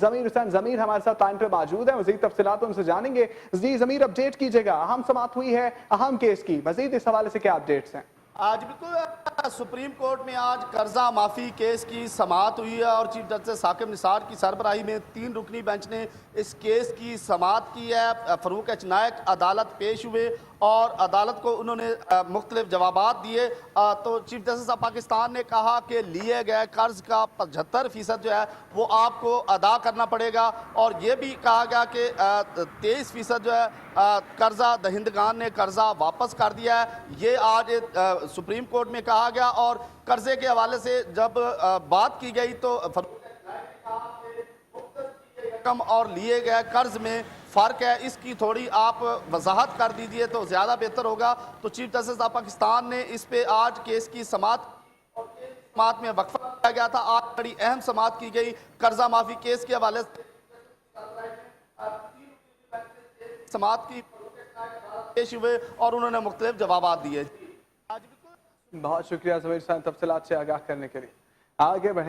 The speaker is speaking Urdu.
ضمیر حسین ضمیر ہمارے ساتھ لائن پہ موجود ہے، مزید تفصیلات ان سے جانیں گے۔ جی ضمیر، اپڈیٹ کیجیے گا، اہم سماعت ہوئی ہے اہم کیس کی، مزید اس حوالے سے کیا اپڈیٹس ہیں؟ آج بالکل سپریم کورٹ میں آج قرضہ معافی کیس کی سماعت ہوئی ہے اور چیف جسٹس ثاقب نثار کی سربراہی میں 3 رکنی بینچ نے اس کیس کی سماعت کی ہے۔ فاروق ایچ نائک عدالت پیش ہوئے اور عدالت کو انہوں نے مختلف جوابات دیے۔ تو چیف جسٹس آف پاکستان نے کہا کہ لیے گئے قرض کا 75% جو ہے وہ آپ کو ادا کرنا پڑے گا، اور یہ بھی کہا گیا کہ 23% جو ہے قرضہ دہندگان نے قرضہ واپس کر دیا ہے۔ یہ آج سپریم کورٹ میں کہا گیا، اور قرضے کے حوالے سے جب بات کی گئی تو رقم اور لیے گئے قرض میں فرق ہے، اس کی تھوڑی آپ وضاحت کر دیجئے تو زیادہ بہتر ہوگا۔ تو چیف جسٹس آف پاکستان نے اس پہ آج کیس کی سماعت میں وقفہ کیا گیا تھا۔ آج بڑی اہم سماعت کی گئی قرضہ معافی کیس کے حوالے سے، سماعت کی پیش ہوئے اور انہوں نے مختلف جوابات دیے۔ بہت شکریہ ضمیر حسین تفصیلات سے آگاہ کرنے کے لیے۔ آگے بڑھیں۔